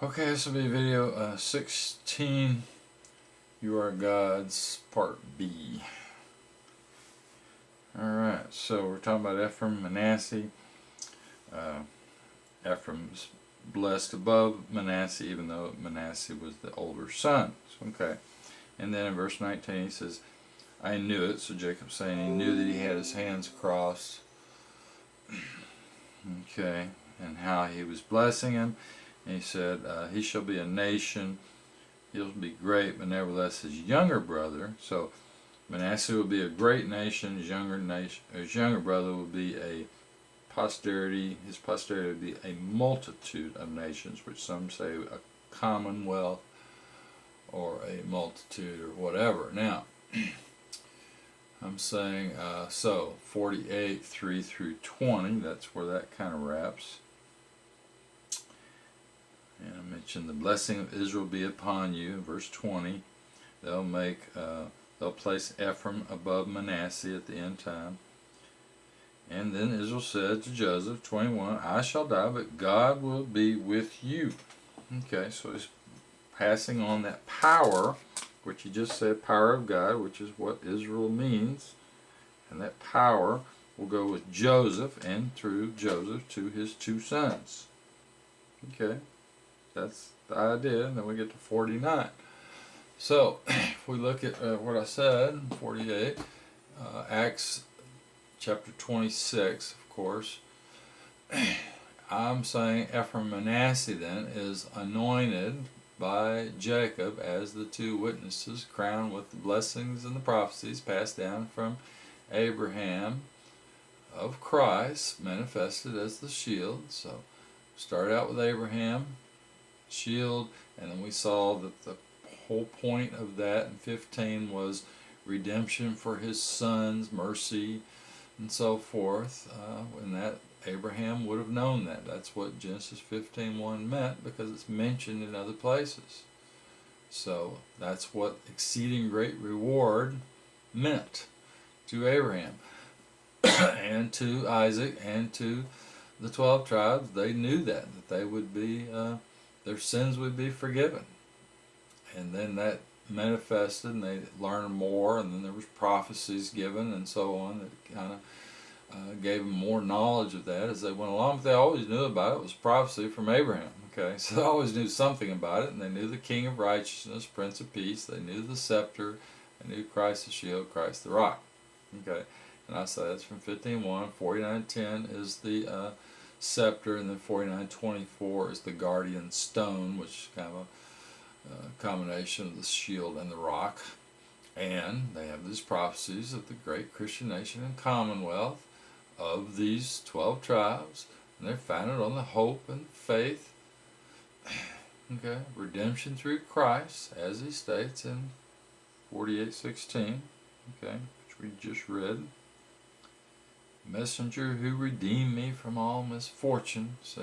Okay, this will be video 16, You Are God's, Part B. Alright, so we're talking about Ephraim, Manasseh. Ephraim's blessed above Manasseh, even though Manasseh was the older son. Okay, and then in verse 19 he says, I knew it. So Jacob's saying he knew that he had his hands crossed. Okay, and how he was blessing him. And he said, he shall be a nation, he'll be great, but nevertheless his younger brother, so Manasseh will be a great nation, his younger brother will be a posterity, his posterity will be a multitude of nations, which some say a commonwealth, or a multitude, or whatever. Now, I'm saying, so 48, 3 through 20, that's where that kind of wraps. And I mentioned the blessing of Israel be upon you, verse 20. They'll place Ephraim above Manasseh at the end time. And then Israel said to Joseph, 21, I shall die, but God will be with you. Okay, so he's passing on that power, which he just said, power of God, which is what Israel means. And that power will go with Joseph and through Joseph to his two sons. Okay. That's the idea, and then we get to 49. So, if we look at what I said, 48, Acts chapter 26, of course, I'm saying Ephraim Manasseh then is anointed by Jacob as the two witnesses, crowned with the blessings and the prophecies passed down from Abraham of Christ, manifested as the shield. So, start out with Abraham, shield, and then we saw that the whole point of that in 15 was redemption for his sons, mercy, and so forth, and that Abraham would have known that. That's what Genesis 15:1 meant, because it's mentioned in other places. So that's what exceeding great reward meant to Abraham and to Isaac and to the 12 tribes. They knew that they would be their sins would be forgiven. And then that manifested, and they learned more, and then there was prophecies given and so on that kind of gave them more knowledge of that as they went along. But they always knew about it. It was prophecy from Abraham. Okay, so they always knew something about it, and they knew the King of Righteousness, Prince of Peace. They knew the scepter. They knew Christ the shield, Christ the rock. Okay, and I said that's from 15:1. 49:10 is the scepter, and then 49:24 is the guardian stone, which is kind of a combination of the shield and the rock. And they have these prophecies of the great Christian nation and commonwealth of these 12 tribes, and they're founded on the hope and faith, okay, redemption through Christ, as he states in 48:16, okay, which we just read. Messenger who redeemed me from all misfortune. See,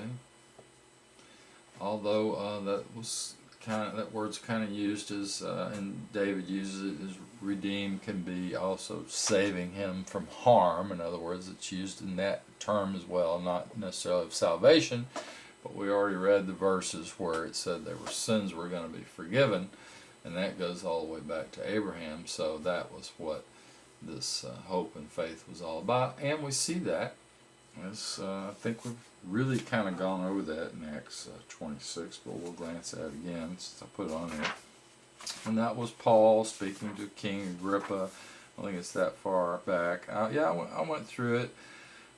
although that word's kind of used as, and David uses it as redeem can be also saving him from harm. In other words, it's used in that term as well, not necessarily of salvation, but we already read the verses where it said their sins were going to be forgiven, and that goes all the way back to Abraham. So that was what this hope and faith was all about, and we see that as I think we've really kind of gone over that in Acts 26, but we'll glance at it again since I put it on there. And that was Paul speaking to King Agrippa. I think it's that far back. Yeah, I went through it.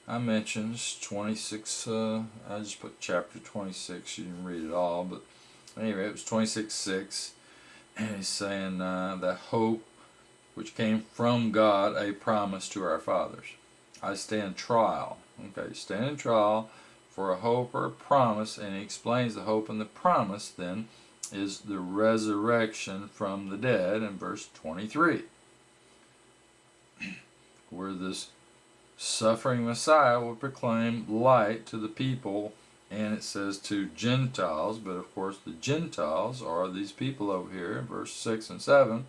I mentioned 26, I just put chapter 26, you didn't read it all, but anyway, it was 26:6, and he's saying that hope which came from God, a promise to our fathers. I stand trial. Okay, stand trial for a hope or a promise, and he explains the hope and the promise then is the resurrection from the dead in verse 23, where this suffering Messiah will proclaim light to the people, and it says to Gentiles, but of course the Gentiles are these people over here in verse 6 and 7.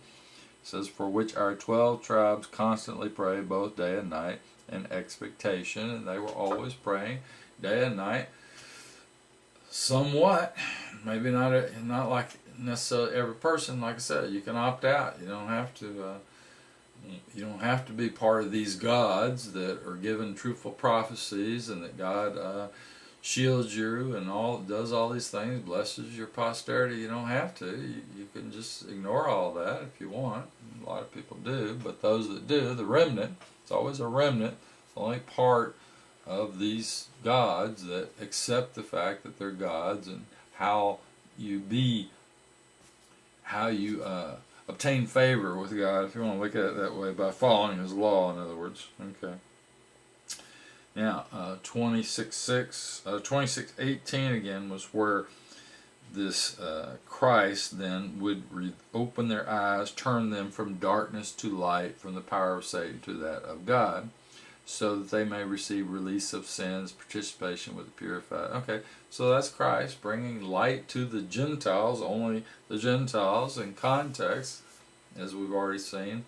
It says, for which our 12 tribes constantly pray both day and night in expectation. And they were always praying day and night somewhat. maybe not like necessarily every person. Like I said, you can opt out. You don't have to. You don't have to be part of these gods that are given truthful prophecies, and that God shields you and does all these things, blesses your posterity. You don't have to. You can just ignore all that if you want. A lot of people do, but those that do, the remnant, it's always a remnant, only part of these gods that accept the fact that they're gods, and how you obtain favor with God, if you want to look at it that way, by following His law, in other words. Okay. Now, 26:18 again was where this Christ then would open their eyes, turn them from darkness to light, from the power of Satan to that of God, so that they may receive release of sins, participation with the purified. Okay, so that's Christ bringing light to the Gentiles, only the Gentiles, in context, as we've already seen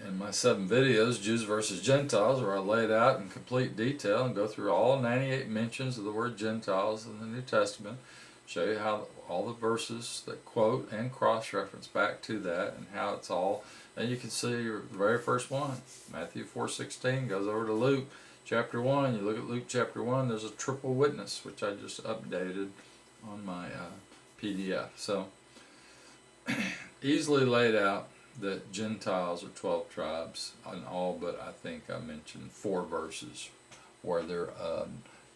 in my 7 videos, Jews versus Gentiles, where I laid out in complete detail and go through all 98 mentions of the word Gentiles in the New Testament, show you how all the verses that quote and cross-reference back to that, and how it's all. And you can see your very first one, Matthew 4:16, goes over to Luke chapter 1. You look at Luke chapter 1, there's a triple witness, which I just updated on my PDF. So, easily laid out that Gentiles are 12 tribes, and all but I think I mentioned 4 verses where they're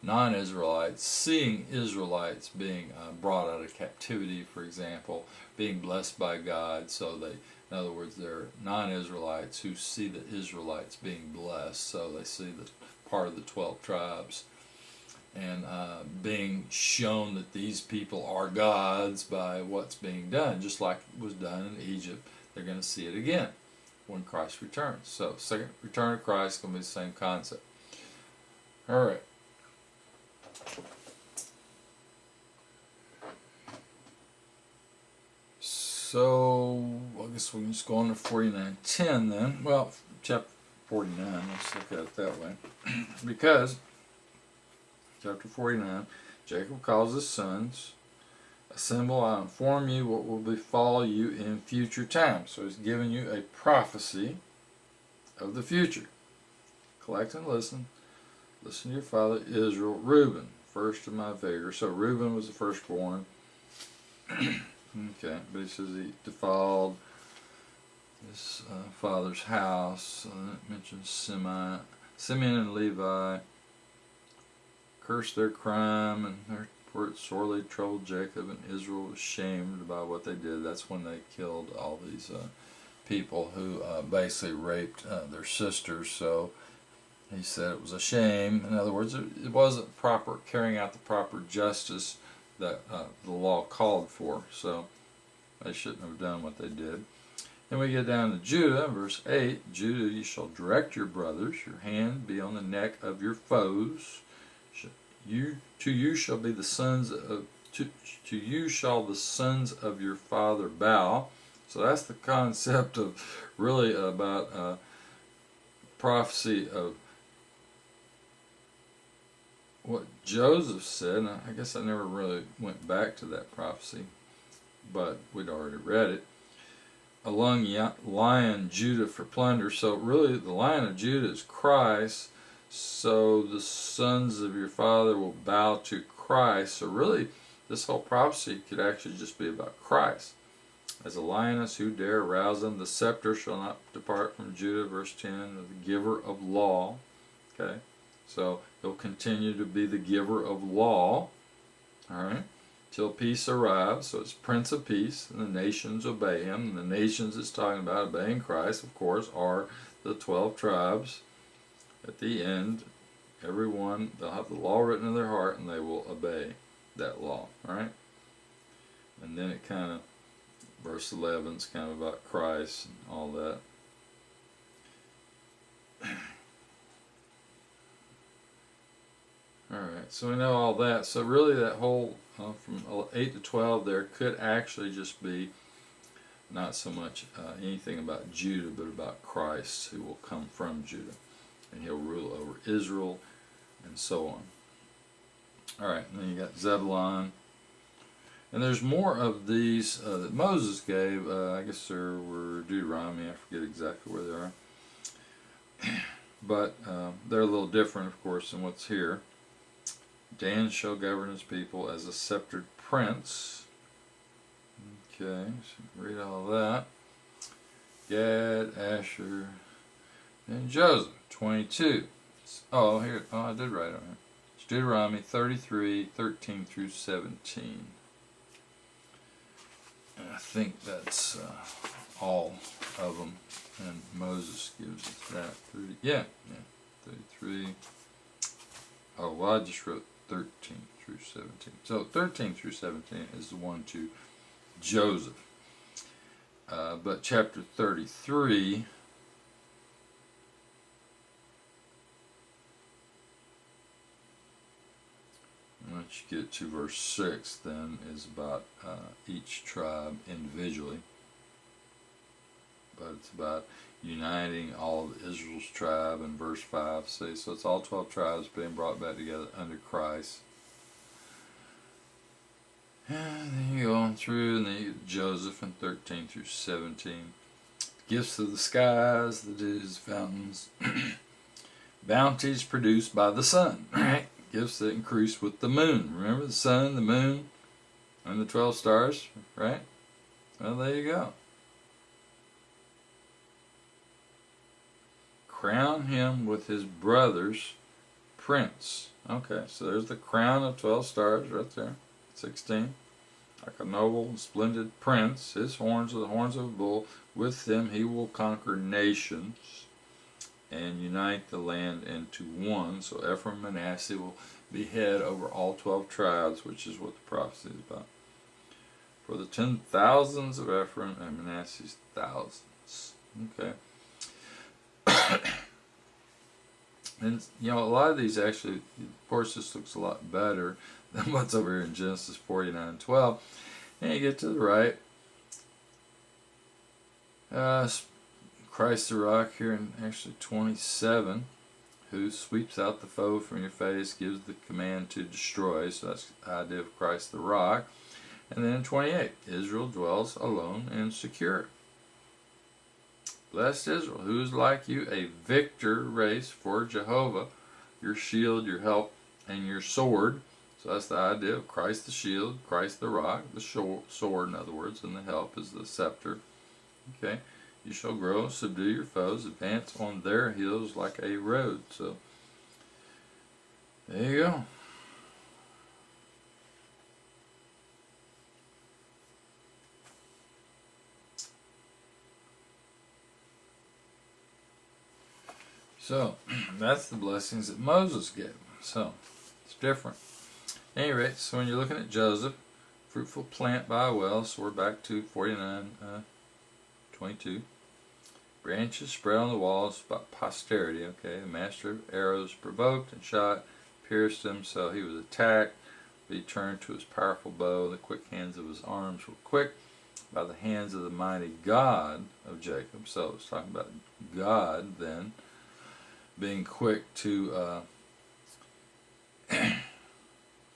non-Israelites, seeing Israelites being brought out of captivity, for example, being blessed by God. So they, in other words, they're non-Israelites who see the Israelites being blessed, so they see the part of the 12 tribes, and being shown that these people are gods by what's being done, just like it was done in Egypt. They're going to see it again when Christ returns. So, second return of Christ is going to be the same concept. All right. So, I guess we can just go on to 49:10 then. Well, chapter 49, let's look at it that way. Because, chapter 49, Jacob calls his sons, assemble, I inform you what will befall you in future times. So he's giving you a prophecy of the future. Collect and listen. Listen to your father Israel, Reuben, first of my vigor. So Reuben was the firstborn. Okay, but he says he defiled his father's house. It mentions Simeon and Levi. Cursed their crime, and for it sorely troubled Jacob, and Israel was shamed by what they did. That's when they killed all these people who basically raped their sisters. So he said it was a shame. In other words, it wasn't proper, carrying out the proper justice that the law called for. So they shouldn't have done what they did. Then we get down to Judah, verse 8. Judah, you shall direct your brothers, your hand be on the neck of your foes. To you shall be the sons of to you shall the sons of your father bow. So that's the concept of really about prophecy of what Joseph said. And I guess I never really went back to that prophecy, but we'd already read it. A lion Judah for plunder. So really the Lion of Judah is Christ. So the sons of your father will bow to Christ. So really, this whole prophecy could actually just be about Christ. As a lioness, who dare rouse them? The scepter shall not depart from Judah, verse 10, the giver of law. Okay, so he'll continue to be the giver of law. All right, till peace arrives. So it's Prince of Peace, and the nations obey him. And the nations it's talking about obeying Christ, of course, are the 12 tribes. At the end, everyone, they'll have the law written in their heart, and they will obey that law, right? And then it kind of, verse 11 is kind of about Christ and all that. Alright, so we know all that. So really that whole, from 8 to 12 there, could actually just be not so much anything about Judah, but about Christ, who will come from Judah. And he'll rule over Israel, and so on. Alright, and then you got Zebulun. And there's more of these that Moses gave. I guess there were Deuteronomy. I forget exactly where they are. But they're a little different, of course, than what's here. Dan shall govern his people as a sceptered prince. Okay, so read all that. Gad, Asher, and Joseph. 22. Oh, here. Oh, I did write on here. It's Deuteronomy 33, 13 through 17. And I think that's all of them. And Moses gives us that. 30, yeah, 33. Oh, well, I just wrote 13 through 17. So 13 through 17 is the one to Joseph. But chapter 33, once you get to verse 6, then is about each tribe individually. But it's about uniting all of Israel's tribe in verse 5. See, so it's all 12 tribes being brought back together under Christ. And then you go on through, and then you get Joseph in 13 through 17. Gifts of the skies, the dews, fountains, bounties produced by the sun, right? Gifts that increase with the moon. Remember the sun, the moon, and the 12 stars, right? Well, there you go. Crown him with his brother's prince. Okay, so there's the crown of 12 stars right there. 16. Like a noble and splendid prince, his horns are the horns of a bull. With them he will conquer nations and unite the land into one. So Ephraim and Manasseh will be head over all 12 tribes, which is what the prophecy is about. For the 10,000s of Ephraim and Manasseh's thousands. Okay. And you know, a lot of these actually, of course, this looks a lot better than what's over here in Genesis 49:12. And you get to the right. Christ the rock here in actually 27, who sweeps out the foe from your face, gives the command to destroy. So that's the idea of Christ the rock. And then in 28, Israel dwells alone and secure. Blessed Israel, who is like you, a victor race for Jehovah, your shield, your help, and your sword. So that's the idea of Christ the shield, Christ the rock, the sword, in other words, and the help is the scepter. Okay, you shall grow, subdue your foes, advance on their heels like a road. So there you go. So, that's the blessings that Moses gave. So, it's different. At any rate, so when you're looking at Joseph, fruitful plant by a well, so we're back to 49:22. Branches spread on the walls by posterity, okay. The master of arrows provoked and shot, pierced him, so he was attacked. But he turned to his powerful bow. The quick hands of his arms were quick by the hands of the mighty God of Jacob. So, it's talking about God then being quick to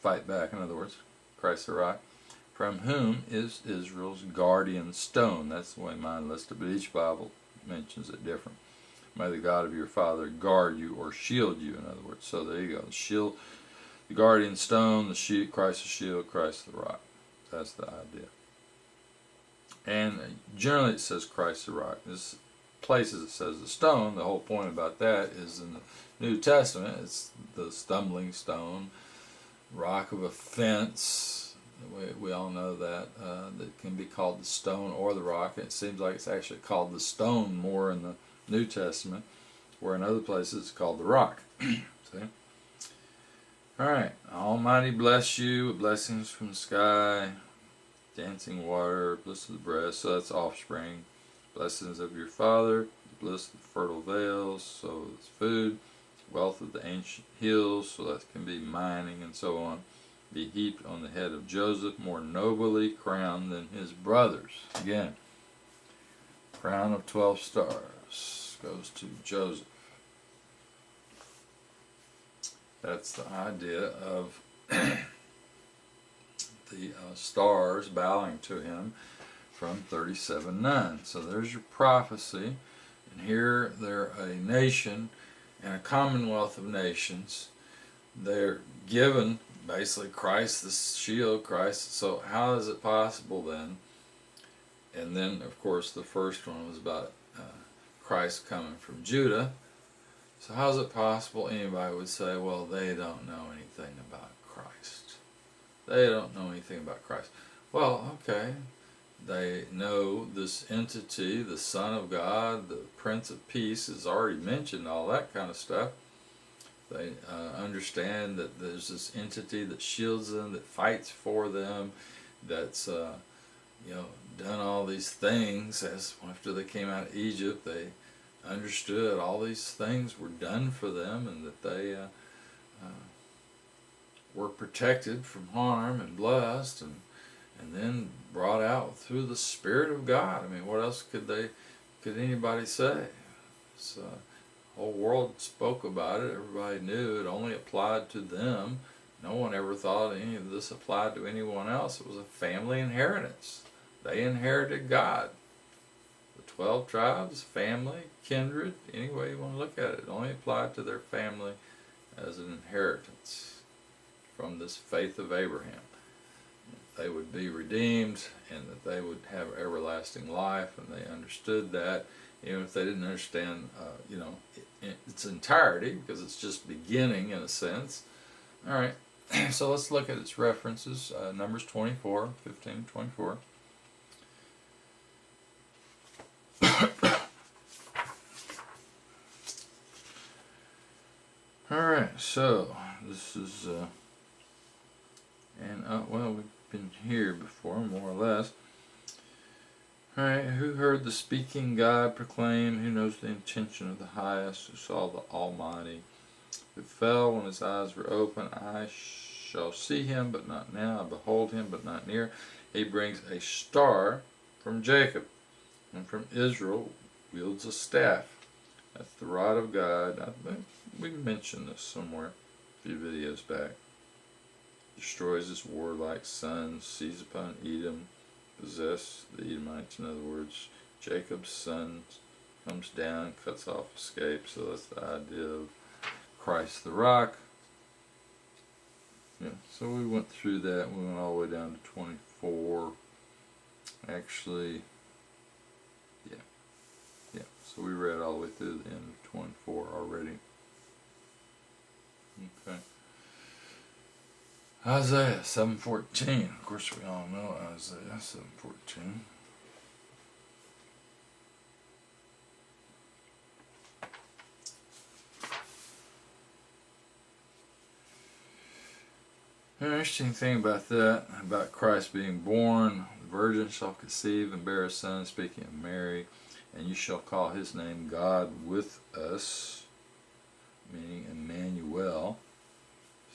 fight back, in other words, Christ the rock, from whom is Israel's guardian stone. That's the way mine listed, but each Bible mentions it different. May the God of your father guard you or shield you, in other words. So there you go. The shield, the guardian stone, the shield, Christ the shield, Christ the rock. That's the idea. And generally it says Christ the rock. This places it says the stone. The whole point about that is in the New Testament, it's the stumbling stone, rock of offense. We all know that that can be called the stone or the rock. It seems like it's actually called the stone more in the New Testament, where in other places it's called the rock. See? Alright, Almighty bless you with blessings from the sky, dancing water, bliss of the breast, so that's offspring. Blessings of your father, bliss of the fertile vales, so it's food, wealth of the ancient hills, so that can be mining and so on, be heaped on the head of Joseph, more nobly crowned than his brothers. Again, crown of 12 stars goes to Joseph. That's the idea of the stars bowing to him from 37:9. So there's your prophecy. And here they're a nation and a commonwealth of nations. They're given basically Christ, the shield, Christ. So how is it possible then? And then, of course, the first one was about Christ coming from Judah. So how is it possible anybody would say, well, they don't know anything about Christ? They don't know anything about Christ. Well, okay. They know this entity, the Son of God, the Prince of Peace is already mentioned, all that kind of stuff. They understand that there's this entity that shields them, that fights for them, that's done all these things. As after they came out of Egypt, they understood all these things were done for them, and that they were protected from harm and blessed, and then brought out through the Spirit of God. I mean, what else could anybody say? So the whole world spoke about it. Everybody knew it only applied to them. No one ever thought any of this applied to anyone else. It was a family inheritance. They inherited God. The 12 tribes, family, kindred, any way you want to look at it, only applied to their family as an inheritance from this faith of Abraham. They would be redeemed, and that they would have everlasting life, and they understood that, even if they didn't understand, its entirety, because it's just beginning in a sense. All right, so let's look at its references. Numbers 24, 15, 24. All right, so this is, well, we've been here before, more or less. All right, who heard the speaking God proclaim? Who knows the intention of the highest? Who saw the Almighty? Who fell when his eyes were open? I shall see him, but not now. I behold him, but not near. He brings a star from Jacob, and from Israel wields a staff. That's the rod of God. I think we mentioned this somewhere a few videos back. Destroys his warlike sons, seize upon Edom, possess the Edomites. In other words, Jacob's son comes down, cuts off, escapes. So that's the idea of Christ the rock. Yeah, so we went through that. We went all the way down to 24. Actually, yeah. So we read all the way through the end of 24 already. Okay. Isaiah 7:14. Of course, we all know Isaiah 7:14. An interesting thing about that, about Christ being born, the virgin shall conceive and bear a son, speaking of Mary, and you shall call his name God with us, meaning Emmanuel.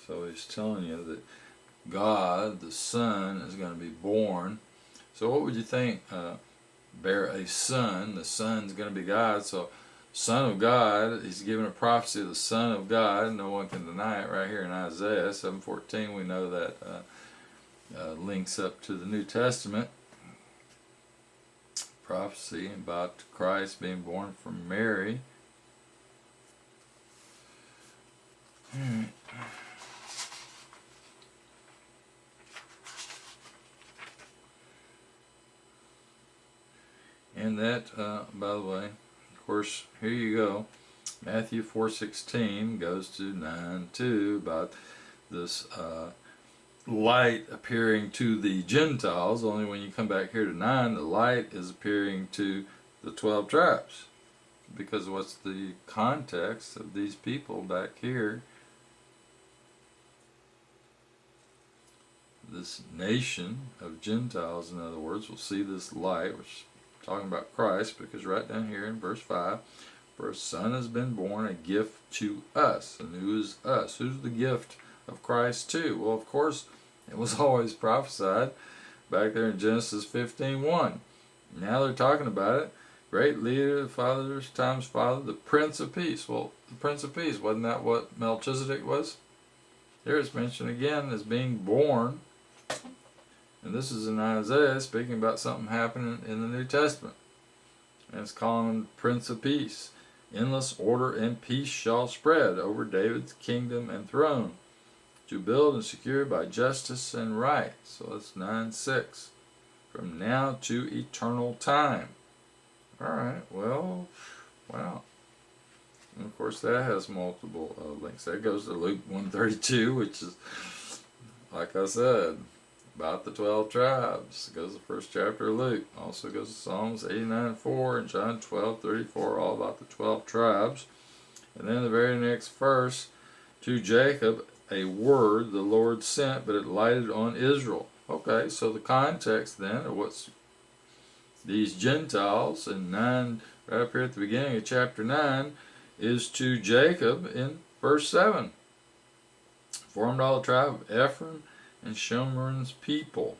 So he's telling you that God, the Son, is going to be born. So what would you think? Bear a son. The Son's going to be God. So Son of God, he's given a prophecy of the Son of God. No one can deny it right here in Isaiah 7:14. We know that links up to the New Testament. Prophecy about Christ being born from Mary. Alright. And that, by the way, of course, here you go. Matthew 4:16 goes to 9:2 about this light appearing to the Gentiles. Only when you come back here to 9, the light is appearing to the 12 tribes. Because what's the context of these people back here? This nation of Gentiles, in other words, will see this light, which talking about Christ, because right down here in verse 5, for a son has been born, a gift to us. And who is us? Who's the gift of Christ to? Well, of course, it was always prophesied back there in Genesis 15:1. Now they're talking about it. Great leader, the father's times father, the Prince of Peace. Well, the Prince of Peace, wasn't that what Melchizedek was? Here it's mentioned again as being born. And this is in Isaiah speaking about something happening in the New Testament. And it's calling him Prince of Peace. Endless order and peace shall spread over David's kingdom and throne, to build and secure by justice and right. So that's 9:6. From now to eternal time. Alright, well, wow. And of course that has multiple links. That goes to Luke 132, which is, like I said, about the 12 tribes. It goes to the first chapter of Luke. Also goes to Psalms 89:4 and John 12:34, all about the 12 tribes. And then the very next verse, to Jacob a word the Lord sent, but it lighted on Israel. Okay, so the context then of what's these Gentiles in 9, right up here at the beginning of chapter 9, is to Jacob in verse 7. Formed all the tribe of Ephraim and Shomer's people.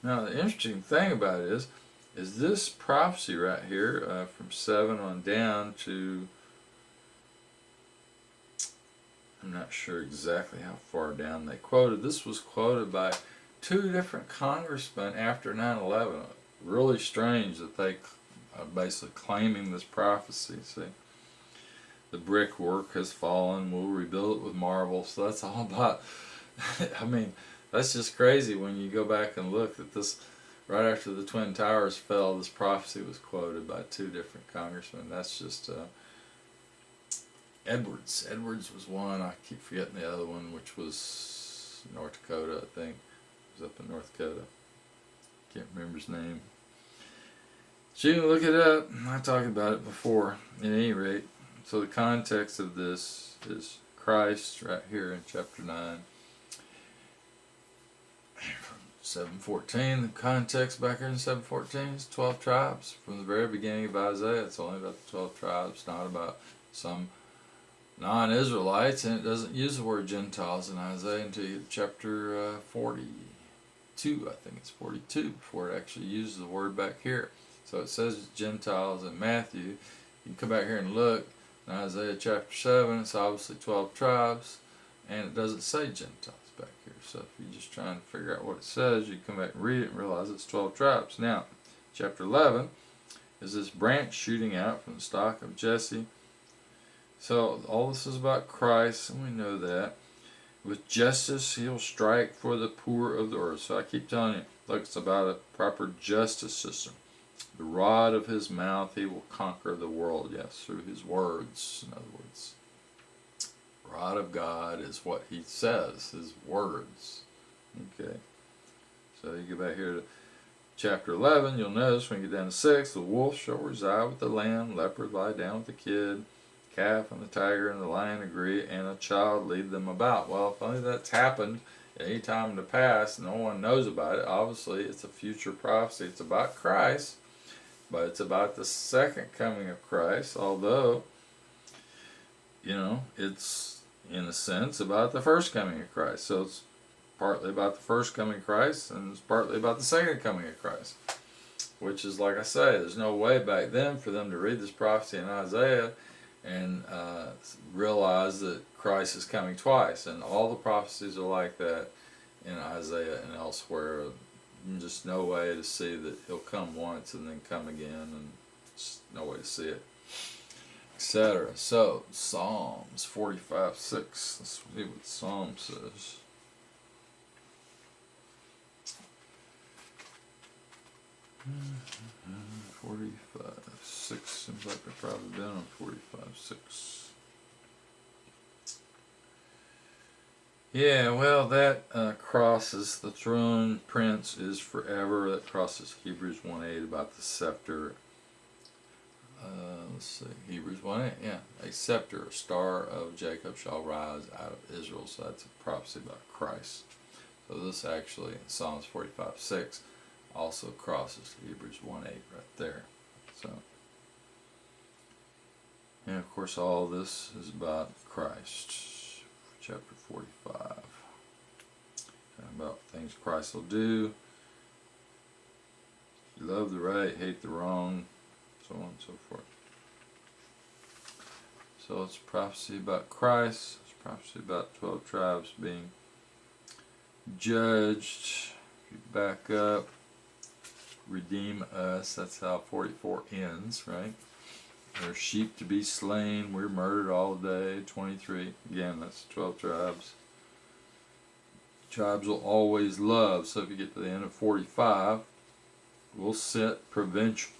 Now the interesting thing about it is this prophecy right here from 7 on down to, I'm not sure exactly how far down they quoted. This was quoted by 2 different congressmen after 9/11. Really strange that they are basically claiming this prophecy. See, the brickwork has fallen, we'll rebuild it with marble. So that's all about, I mean, that's just crazy when you go back and look at this. Right after the Twin Towers fell, this prophecy was quoted by 2 different congressmen. That's just Edwards. Edwards was one. I keep forgetting the other one, which was North Dakota, I think. It was up in North Dakota. Can't remember his name. So you can look it up. I talked about it before, at any rate. So the context of this is Christ right here in chapter 9. From 7:14, the context back here in 7:14 is 12 tribes. From the very beginning of Isaiah, it's only about the 12 tribes, not about some non-Israelites, and it doesn't use the word Gentiles in Isaiah until you get to chapter 42, I think it's 42, before it actually uses the word back here. So it says Gentiles in Matthew. You can come back here and look. In Isaiah chapter 7, it's obviously 12 tribes, and it doesn't say Gentiles back here. So if you're just trying to figure out what it says, you come back and read it and realize it's 12 tribes. Now, chapter 11 is this branch shooting out from the stock of Jesse. So all this is about Christ, and we know that. With justice, he'll strike for the poor of the earth. So I keep telling you, look, it's about a proper justice system. The rod of his mouth, he will conquer the world. Yes, through his words. In other words, rod of God is what he says, his words. Okay. So you go back here to chapter 11, you'll notice when you get down to 6, the wolf shall reside with the lamb, leopard lie down with the kid, calf and the tiger and the lion agree, and a child lead them about. Well, if only that's happened at any time in the past, no one knows about it. Obviously, it's a future prophecy. It's about Christ, but it's about the second coming of Christ, although, you know, it's, in a sense, about the first coming of Christ. So it's partly about the first coming of Christ, and it's partly about the second coming of Christ. Which is, like I say, there's no way back then for them to read this prophecy in Isaiah and realize that Christ is coming twice. And all the prophecies are like that in Isaiah and elsewhere. Just no way to see that he'll come once and then come again, and just no way to see it, etc. So, Psalms 45:6. Let's see what Psalm says. Mm-hmm. 45:6. Seems like I've probably been on 45:6. Yeah, well, that crosses the throne prince is forever. That crosses Hebrews 1:8 about the scepter. Let's see, Hebrews 1:8, yeah. A scepter, a star of Jacob shall rise out of Israel. So that's a prophecy about Christ. So this actually, in Psalms 45:6, also crosses Hebrews 1:8 right there. So, and of course all this is about Christ. Chapter 45. About things Christ will do. You love the right, hate the wrong, so on and so forth. So it's prophecy about Christ. It's prophecy about 12 tribes being judged. Back up. Redeem us. That's how 44 ends, right? There's sheep to be slain. We're murdered all day. 23. Again, that's 12 tribes. Tribes will always love. So if you get to the end of 45, we'll set provincial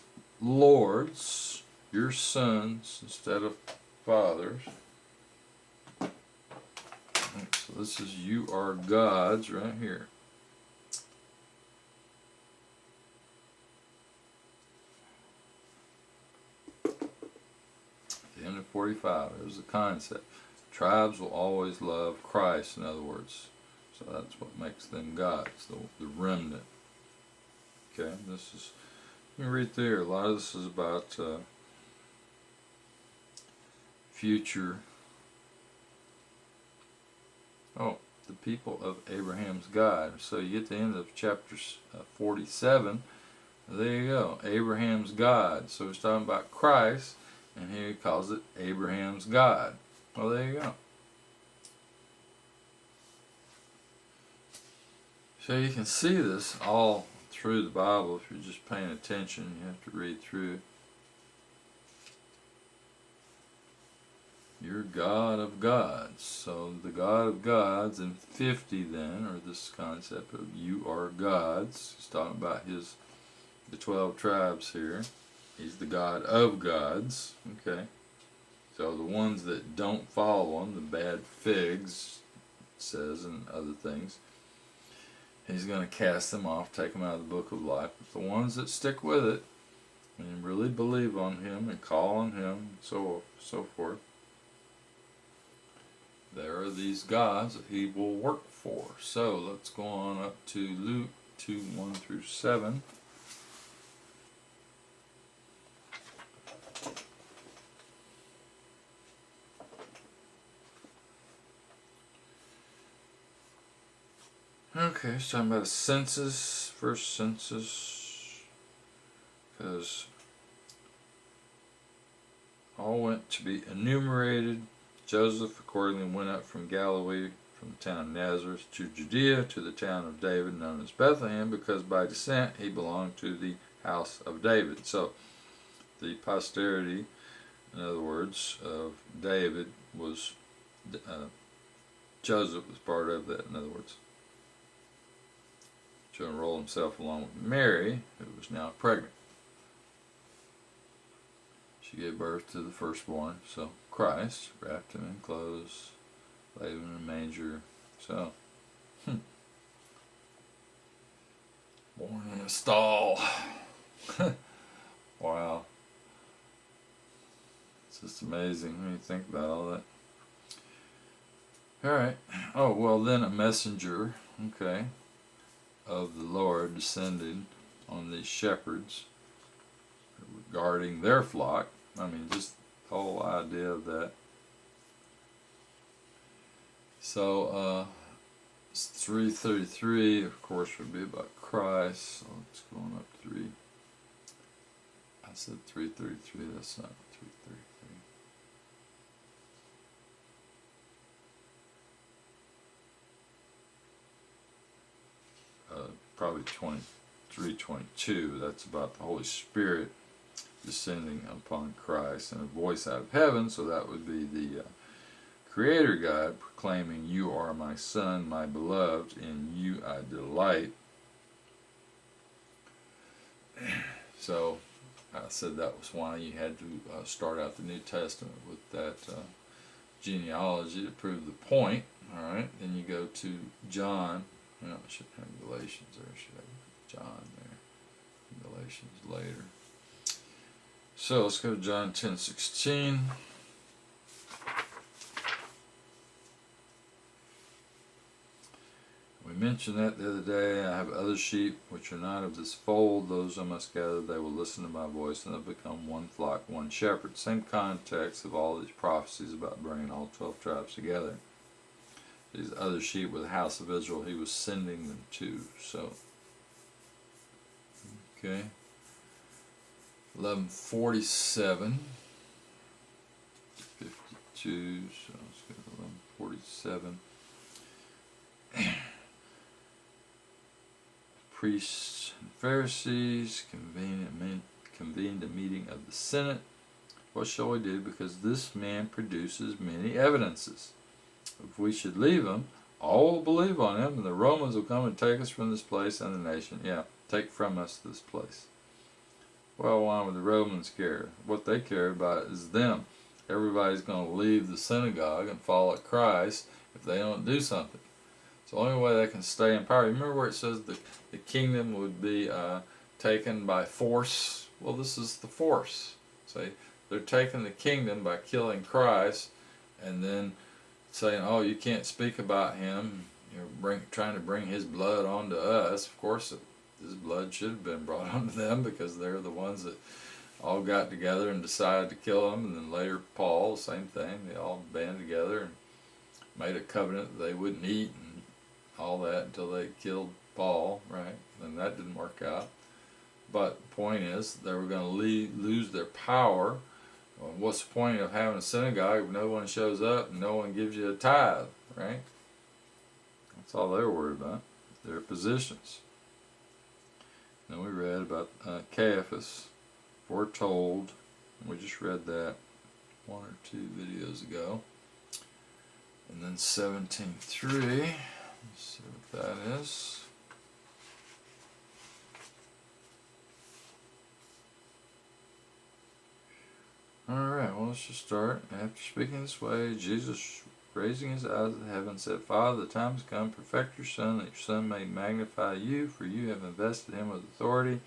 lords, your sons instead of fathers. So this is you are gods right here. The end of 45, there's the concept. Tribes will always love Christ, in other words. So that's what makes them gods, the remnant. Okay, this is, you can read there, a lot of this is about future. Oh, the people of Abraham's God. So you get to the end of chapter 47, there you go, Abraham's God. So he's talking about Christ, and here he calls it Abraham's God. Well, there you go. So you can see this all through the Bible if you're just paying attention. You have to read through. You're God of gods. So the God of gods in 50 then, or this concept of you are gods. He's talking about the 12 tribes here. He's the God of gods. Okay. So the ones that don't follow him, the bad figs, it says, and other things, he's going to cast them off, take them out of the book of life. But the ones that stick with it and really believe on him and call on him and so forth, there are these gods that he will work for. So let's go on up to Luke 2, 1 through 7. Okay, it's talking about a census, first census, because all went to be enumerated. Joseph accordingly went up from Galilee, from the town of Nazareth to Judea, to the town of David, known as Bethlehem, because by descent he belonged to the house of David. So the posterity, in other words, of David was, Joseph was part of that, in other words, to enroll himself along with Mary, who was now pregnant. She gave birth to the firstborn, so Christ, wrapped him in clothes, laid him in a manger. So, born in a stall. Wow. It's just amazing when you think about all that. Alright. Oh, well then a messenger, okay, of the Lord descended on these shepherds regarding their flock. I mean, just the whole idea of that. So, 3:33, of course, would be about Christ. So let's go on up 3. I said 3:33, that's not 3:33. Probably 23:22. That's about the Holy Spirit descending upon Christ and a voice out of heaven. So that would be the Creator God proclaiming, "You are my Son, my beloved, in you I delight." So I said that was why you had to start out the New Testament with that genealogy to prove the point. Alright, then you go to John. No, I shouldn't have Galatians there. I should have John there. Galatians later. So let's go to John 10:16. We mentioned that the other day. I have other sheep which are not of this fold. Those I must gather. They will listen to my voice, and they'll become one flock, one shepherd. Same context of all these prophecies about bringing all 12 tribes together. These other sheep were the house of Israel he was sending them to. So, okay. 1147. 52. So let's go to 1147. priests and Pharisees convened a meeting of the Senate. What shall we do? Because this man produces many evidences. If we should leave him, all will believe on him, and the Romans will come and take us from this place and the nation. Yeah, take from us this place. Well, why would the Romans care? What they care about is them. Everybody's going to leave the synagogue and follow Christ if they don't do something. It's the only way they can stay in power. You remember where it says the kingdom would be taken by force? Well, this is the force. See, they're taking the kingdom by killing Christ and then saying, oh, you can't speak about him. You're trying to bring his blood onto us. Of course, his blood should have been brought onto them because they're the ones that all got together and decided to kill him. And then later Paul, same thing. They all banded together and made a covenant that they wouldn't eat and all that until they killed Paul, right? And that didn't work out. But the point is, they were going to lose their power. Well, what's the point of having a synagogue if no one shows up and no one gives you a tithe, right? That's all they were worried about, their positions. Then we read about Caiaphas, foretold. We just read that 1 or 2 videos ago. And then 17:3. Let's see what that is. Alright, well, let's just start. After speaking this way, Jesus, raising his eyes to heaven, said, Father, the time has come, perfect your Son, that your Son may magnify you, for you have invested him with authority,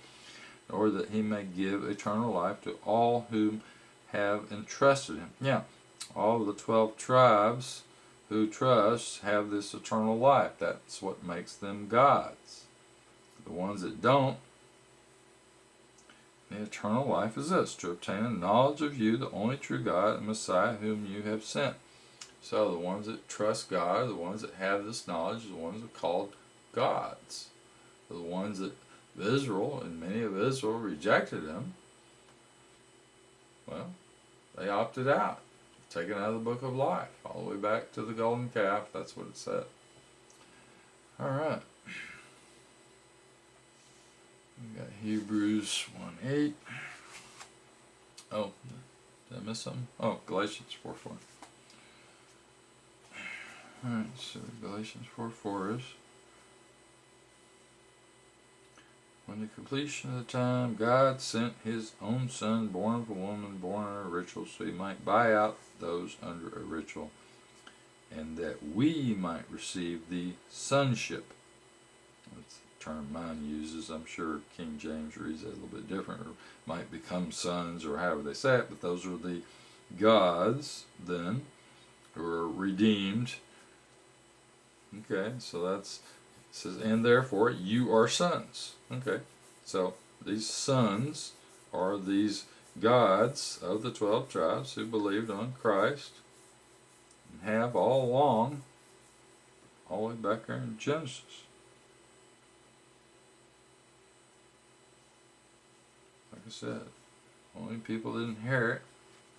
in order that he may give eternal life to all whom have entrusted him. Yeah, all of the 12 tribes who trust have this eternal life. That's what makes them gods. The ones that don't, the eternal life is this, to obtain a knowledge of you, the only true God and Messiah whom you have sent. So the ones that trust God are the ones that have this knowledge, the ones that are called gods. The ones that Israel, and many of Israel rejected him, well, they opted out. Taken out of the book of life, all the way back to the golden calf. That's what it said. Alright. We got Hebrews 1:8. Oh, did I miss something? Oh, Galatians 4:4. Alright, so Galatians 4:4 is, when the completion of the time, God sent his own Son, born of a woman, born under a ritual, so he might buy out those under a ritual, and that we might receive the sonship. That's the term mine uses. I'm sure King James reads that a little bit different, or might become sons, or however they say it, but those are the gods then, who are redeemed. Okay, so that's, it says, and therefore you are sons. Okay, so these sons are these gods of the 12 tribes who believed on Christ and have all along, all the way back there in Genesis. Like I said, only people that inherit,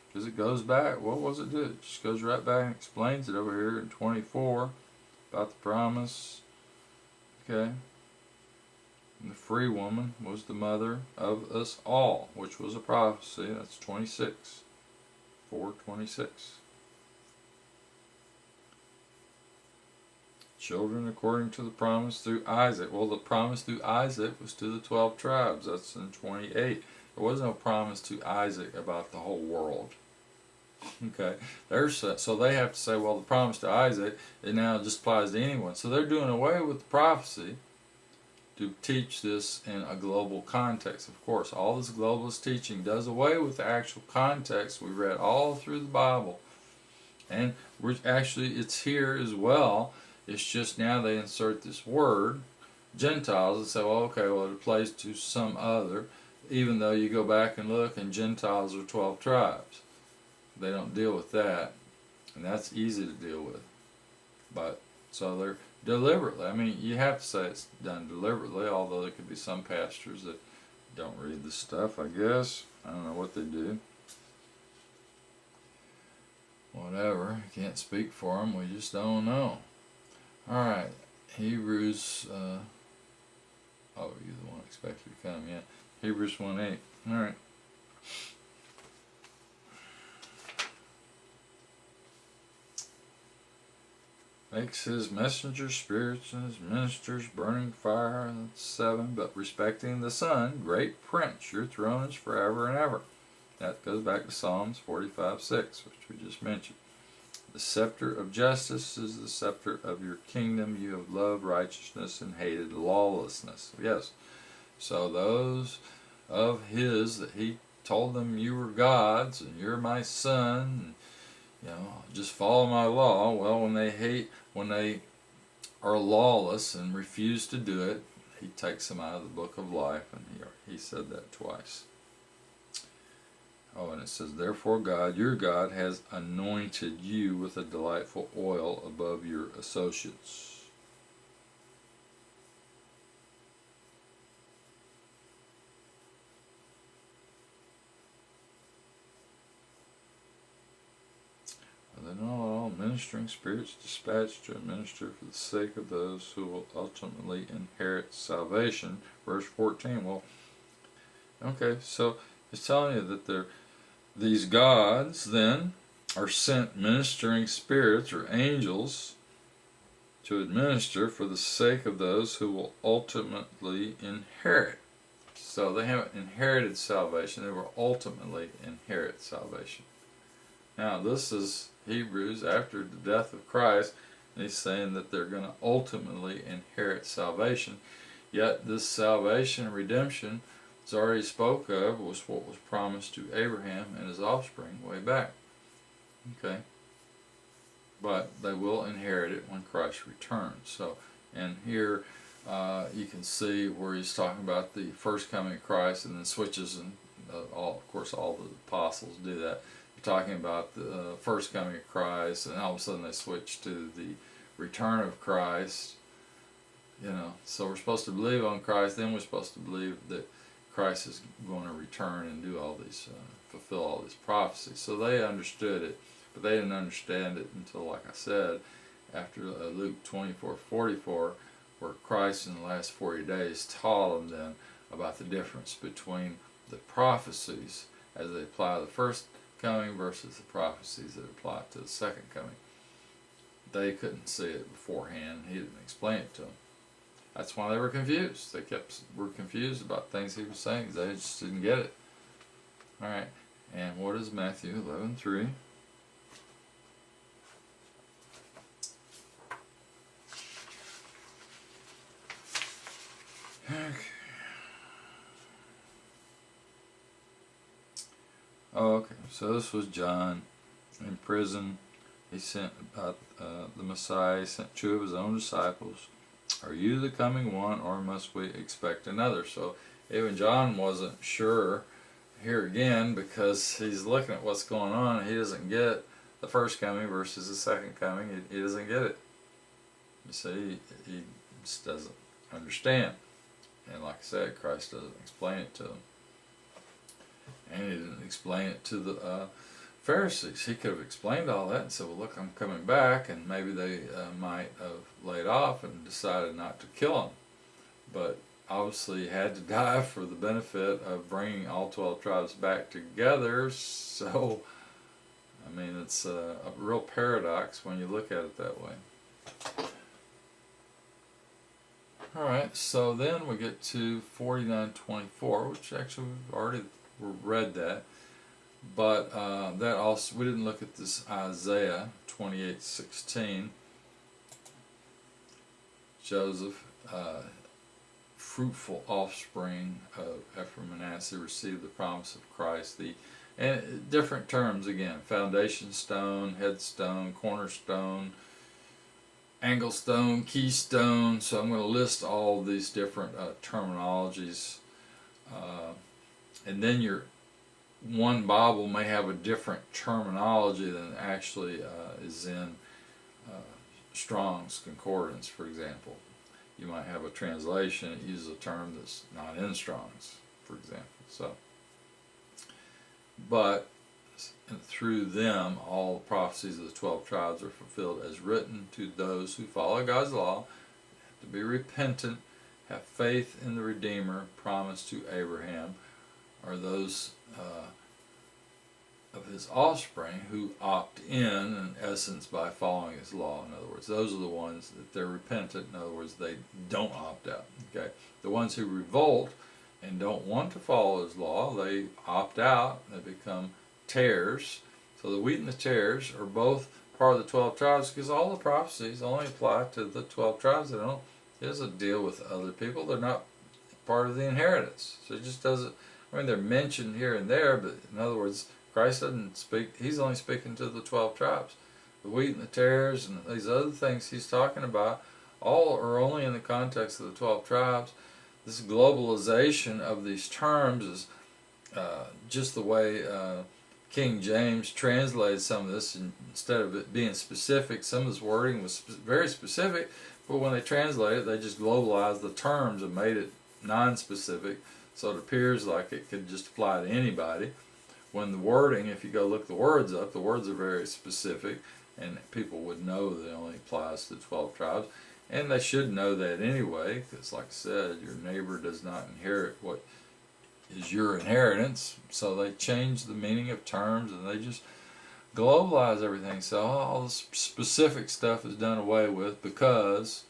because it goes back, what was it do? It just goes right back and explains it over here in 24 about the promise. Okay. And the free woman was the mother of us all, which was a prophecy. That's 26. 4:26. Children according to the promise through Isaac. Well, the promise through Isaac was to the 12 tribes. That's in 28. There was no promise to Isaac about the whole world. Okay, so they have to say, well, the promise to Isaac, it now just applies to anyone. So they're doing away with the prophecy to teach this in a global context. Of course, all this globalist teaching does away with the actual context we read all through the Bible. And it's here as well. It's just now they insert this word, Gentiles, and say, well, okay, well, it applies to some other, even though you go back and look, and Gentiles are 12 tribes. They don't deal with that, and that's easy to deal with. But, so they're deliberately, I mean, you have to say it's done deliberately, although there could be some pastors that don't read the stuff, I guess. I don't know what they do. Whatever, I can't speak for them, we just don't know. Alright, Hebrews Oh, you're the one expected to come, yeah. Hebrews 1:8. Alright. Makes his messengers spirits and his ministers burning fire. That's 7. But respecting the Son, great prince, your throne is forever and ever. That goes back to Psalms 45:6, which we just mentioned. The scepter of justice is the scepter of your kingdom. You have loved righteousness and hated lawlessness. Yes. So those of his that he told them, you were gods and you're my son, and, just follow my law. Well, when they are lawless and refuse to do it, he takes them out of the book of life, and he said that twice. Oh, and it says, therefore God, your God, has anointed you with a delightful oil above your associates. Are they not all ministering spirits dispatched to administer for the sake of those who will ultimately inherit salvation? Verse 14. Well, okay, so it's telling you that these gods then are sent ministering spirits or angels to administer for the sake of those who will ultimately inherit. So they haven't inherited salvation, they will ultimately inherit salvation. Now this is Hebrews after the death of Christ, and he's saying that they're going to ultimately inherit salvation. Yet this salvation and redemption is already spoke of, was what was promised to Abraham and his offspring way back. Okay. But they will inherit it when Christ returns. So, and here you can see where he's talking about the first coming of Christ, and then switches, and of course all the apostles do that. You're talking about the first coming of Christ, and all of a sudden they switch to the return of Christ. So we're supposed to believe on Christ, then we're supposed to believe that Christ is going to return and do all these, fulfill all these prophecies. So they understood it, but they didn't understand it until, like I said, after Luke 24:44, where Christ in the last 40 days taught them then about the difference between the prophecies as they apply to the first coming versus the prophecies that apply to the second coming. They couldn't see it beforehand. He didn't explain it to them. That's why they were confused. They were confused about things he was saying because they just didn't get it. Alright, and what is Matthew 11:3? Okay. Oh, okay. So this was John in prison. He sent the Messiah. He sent 2 of his own disciples. Are you the coming one, or must we expect another? So even John wasn't sure here again, because he's looking at what's going on. He doesn't get the first coming versus the second coming. He doesn't get it. You see, he just doesn't understand. And like I said, Christ doesn't explain it to him. And he didn't explain it to the Pharisees. He could have explained all that and said, well, look, I'm coming back, and maybe they might have laid off and decided not to kill him. But obviously he had to die for the benefit of bringing all 12 tribes back together. So, I mean, it's a real paradox when you look at it that way. Alright, so then we get to 49:24, which actually we've already read that. But that also, we didn't look at this Isaiah 28:16. Joseph, fruitful offspring of Ephraim and Manasseh, received the promise of Christ. And different terms again: foundation stone, headstone, cornerstone, angle stone, keystone. So I'm going to list all these different terminologies, and then your one Bible may have a different terminology than actually is in Strong's Concordance, for example. You might have a translation that uses a term that's not in Strong's, for example. So, but through them, all the prophecies of the 12 tribes are fulfilled as written to those who follow God's law, have to be repentant, have faith in the Redeemer promised to Abraham are those of his offspring who opt in essence, by following his law. In other words, those are the ones that they're repentant. In other words, they don't opt out. Okay, the ones who revolt and don't want to follow his law, they opt out. They become tares. So the wheat and the tares are both part of the 12 tribes, because all the prophecies only apply to the 12 tribes. They don't. It doesn't deal with other people. They're not part of the inheritance. So it just doesn't. I mean, they're mentioned here and there, but in other words, Christ doesn't speak. He's only speaking to the 12 tribes. The wheat and the tares and these other things he's talking about, all are only in the context of the 12 tribes. This globalization of these terms is just the way King James translated some of this. And instead of it being specific, some of this wording was very specific, but when they translated it, they just globalized the terms and made it non-specific, so it appears like it could just apply to anybody. When the wording, if you go look the words up, the words are very specific, and people would know that it only applies to 12 tribes. And they should know that anyway, because like I said, your neighbor does not inherit what is your inheritance. So they change the meaning of terms, and they just globalize everything. So all the specific stuff is done away with because,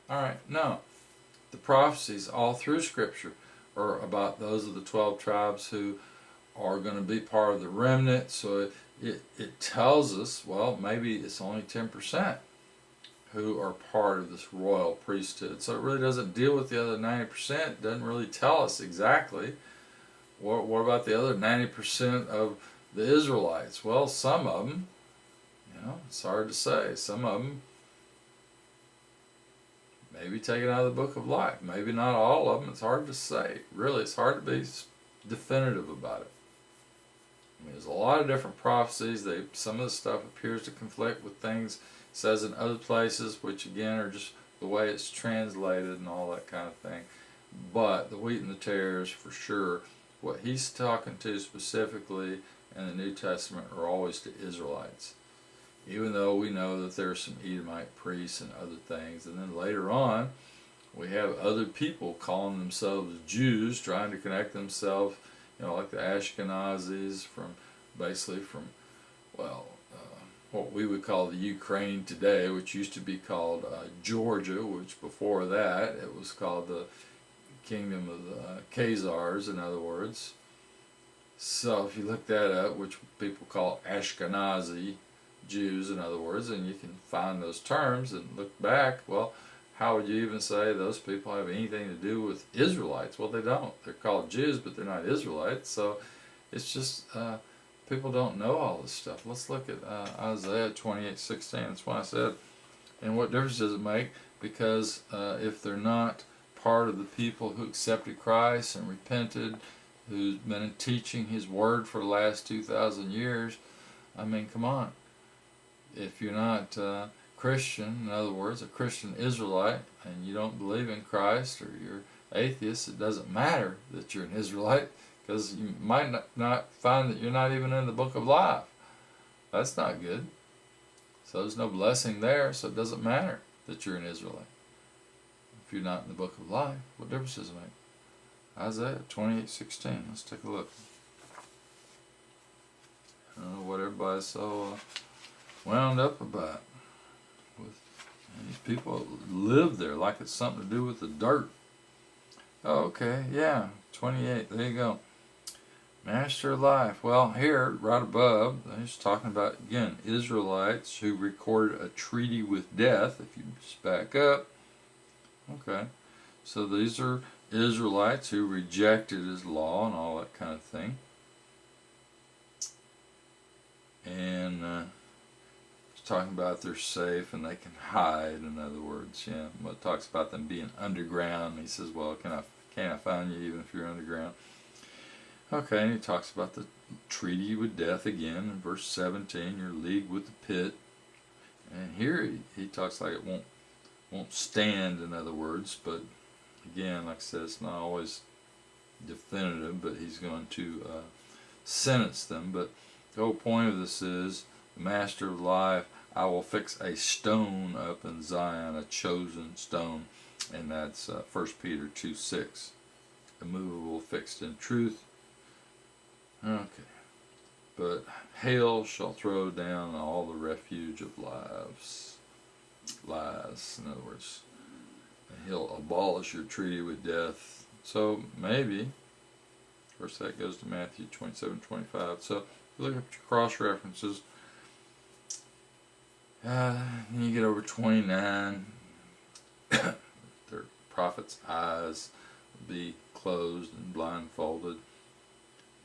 alright, no. The prophecies all through Scripture are about those of the 12 tribes who are going to be part of the remnant. So it tells us, well, maybe it's only 10% who are part of this royal priesthood. So it really doesn't deal with the other 90%. It doesn't really tell us exactly. What about the other 90% of the Israelites? Well, some of them, it's hard to say. Some of them maybe taken out of the book of life. Maybe not all of them. It's hard to say. Really, it's hard to be definitive about it. I mean, there's a lot of different prophecies. Some of the stuff appears to conflict with things it says in other places, which again are just the way it's translated and all that kind of thing. But the wheat and the tares, for sure, what he's talking to specifically in the New Testament are always to Israelites. Even though we know that there are some Edomite priests and other things. And then later on, we have other people calling themselves Jews, trying to connect themselves, like the Ashkenazis basically from what we would call the Ukraine today, which used to be called Georgia, which before that it was called the Kingdom of the Khazars, in other words. So if you look that up, which people call Ashkenazi Jews, in other words, and you can find those terms and look back, well, how would you even say those people have anything to do with Israelites? Well, they don't. They're called Jews, but they're not Israelites. So it's just people don't know all this stuff. Let's look at Isaiah 28:16. That's why I said, and what difference does it make? Because if they're not part of the people who accepted Christ and repented, who's been teaching His Word for the last 2,000 years, I mean, come on. If you're not Christian, in other words, a Christian Israelite, and you don't believe in Christ, or you're atheist, it doesn't matter that you're an Israelite, because you might not find that you're not even in the book of life. That's not good. So there's no blessing there, so it doesn't matter that you're an Israelite. If you're not in the book of life, what difference does it make? Isaiah 28:16. Let's take a look. I don't know what everybody's so wound up about. And these people live there like it's something to do with the dirt. Oh, okay, yeah, 28, there you go. Master of life. Well, here, right above, he's talking about, again, Israelites who recorded a treaty with death. If you just back up, okay, so these are Israelites who rejected His law and all that kind of thing. And talking about they're safe and they can hide, in other words. Well, it talks about them being underground. He says, well, can't I find you even if you're underground? Okay, and he talks about the treaty with death again in verse 17, your league with the pit. And here he talks like it won't stand, in other words, but again, like I said, it's not always definitive, but he's going to sentence them. But the whole point of this is, the Master of life, I will fix a stone up in Zion, a chosen stone. and that's 1 Peter 2:6. Immovable, fixed in truth. Okay. But hail shall throw down all the refuge of lies. In other words, he'll abolish your treaty with death. So maybe, of course that goes to Matthew 27:25. So look at your cross references. You get over 29. Their prophets' eyes will be closed and blindfolded.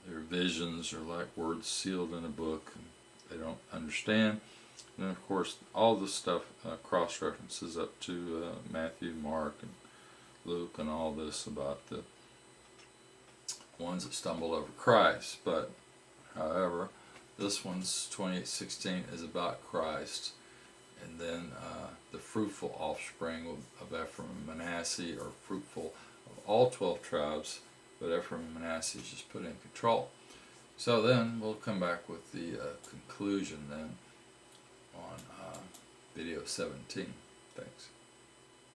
Their visions are like words sealed in a book. They don't understand. And of course, all this stuff cross-references up to Matthew, Mark, and Luke, and all this about the ones that stumbled over Christ. But, however, this one's 28:16 is about Christ, and then the fruitful offspring of Ephraim and Manasseh are fruitful of all 12 tribes, but Ephraim and Manasseh is just put in control. So then we'll come back with the conclusion then on video 17. Thanks.